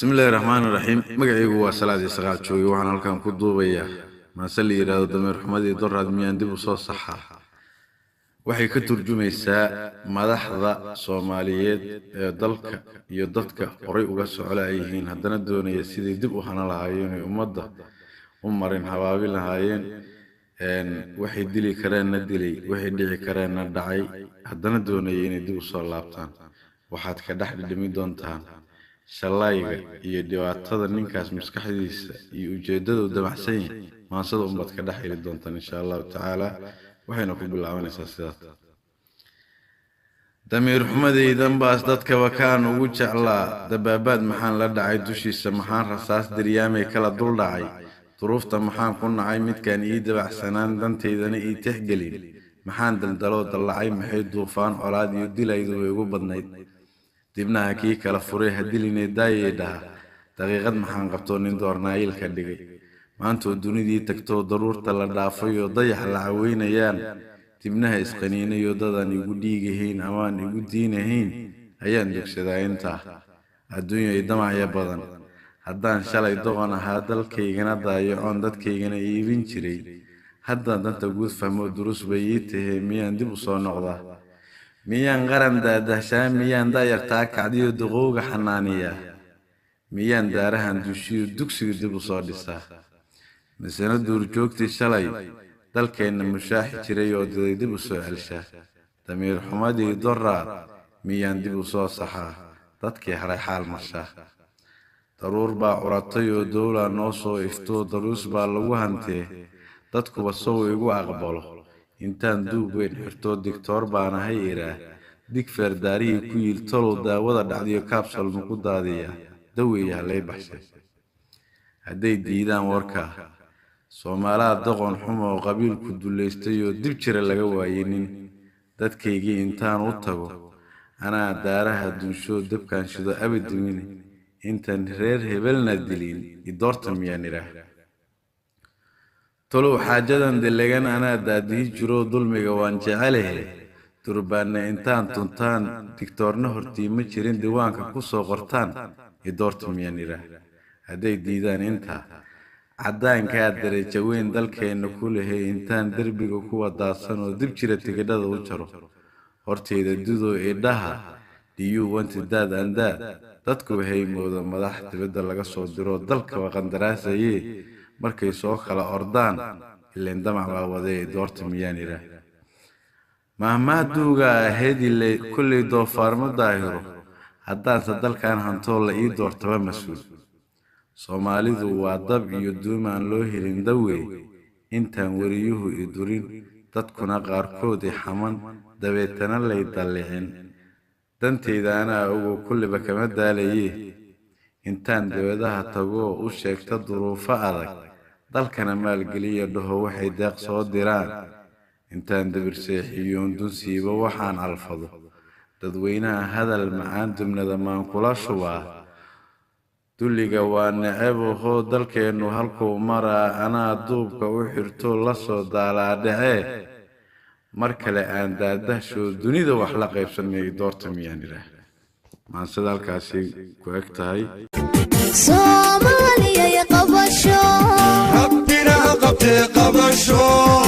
بسم الله الرحمن الرحيم مقعيقو وصلاة إسغال شوي وحنا هلكان كدوبيا ما سلي يرادو دمير حمدي دراد ميان ديبو صو صحة waxay ka turjumaysaa madaxda Soomaaliyeed ee dalka iyo dadka horay uga socolaayeen haddana doonaya sidii dib u hana lahaayeen ummadda u marin habaabi lahaayeen waxay dili kareen dilay waxay dhici kareen dhacay haddana doonaya inay dib u soo laabtaan waxaad ka dhaxdhimi doontaan shalayga iyo dhibaatada ninkaas maskaxdiisa iyo ujeedada uu damacsan yahay maasada ummad ka dhaxili doontaan insha Allah ta'ala waxayna ku bilaabanaysaa sidaas damiir xumadaydan baas dadka wakaan ugu jeclaa dabaabad maxaan la dhacay dushiisa maxaan rasaas diryaamay kala dul dhacay duruufta maxaan ku nacay midkaan ii dabacsanaan danteydana ii tixgelin maxaan daldalo dalacay maxay duufaan colaad iyo dilaydu way ugu badnayd dibnaha kii kala furay hadilinay daayay daqiiqad maxaan qabtoo nin doornaayil ka dhigay maanta dunidii tagtoo daruurta la dhaafay oo dayax la caweynayaan dibnaha isqaniinayo dadan igu dhiigahayn amaan igu diinahayn ayaan dugsadaa intaa adduunyo ay damacya badan haddaan shalay doqon ahaa dalkaygana daayacoon dadkaygana iibin jiray haddaan danta guud fahmo durus bay ii tahay miyaan dib u soo noqdaa miyaan qaran daadahshaa miyaan daayartaa kacdiyo duqowga xanaaniyaa miyaan daarahan dushiyo dugsiga dib u soo dhisaa مثلا دور جوكتي شلي دالكين مشاحي جري oo diday dib u soo celshaa damiir xumadii doraa miyaan dib u soo saxaa dadkii haray xaal marshaa daruur baa curatay oo dawla noo soo ifto daruus baa lagu hantee dadkuba soo igu aqbalo intaan duub weyn xirto diktoor baan ahay iraa dig ferdaariyi ku yil tolo daawada dhacdiyo capsule ma ku daadiya daweeyaa lay baxshay hadday diidaan warka Soomaaliya doqon xumo qabiilku duleystay oo dib jira laga waayinin dadkaygii intaan u tago ana daaraha dunsho dabkan shido abadimin intaan reer hebelna dilin idoorta miyaan iraah tolo xaajadan dilagan ana daadii jiro dulmiga waan jecelahay turbaana intaan tuntaan diktoorna hortiima jirin diiwaanka ku soo qortaan idoorta miyaan iraah hadday diidaan inta عدان كادر جوين دالكين كله إنتان دربيكو كوا داسان ودب جيرة تقداد وجرو هورتي دادو إيداها ديو وانت داد انداد دادكو بهي مودا مداح تبدل لغا صدرو دالك وغندراسة مركي سوخ على أردان اللي اندمع باودي دورت مياني را مهما دوغا هيدي اللي كل دو فارما دايرو عدان سدال كان هانتول إي دورت مسؤول Soomaalidu waa dab iyo duumaan loo helin dawe intaan wariyuhu idurin dadkuna qaarkood xaman dabeetana lay dallicin danteedana ugu kulliba kama daalayay intaan dawadaha tago u sheegta duruufo adag dalkana maalgeliyo dhaho waxay deeq soo diraan intaan dabirseexiyoon dunsiiba waxaan alfado dadweynaha hadal macaan dumnada maan kula shubaa دوليغا وانعبو هو دالكينو هالكو مرا انا دوبكا وحيرتو لاسو دالا دعي مركلي ان دادهشو دونيدا وحلا قيبساني دورتا مياني راه مان سدالكاسي كوكتاي Somalia ya qabasho ربنا قبت قبشو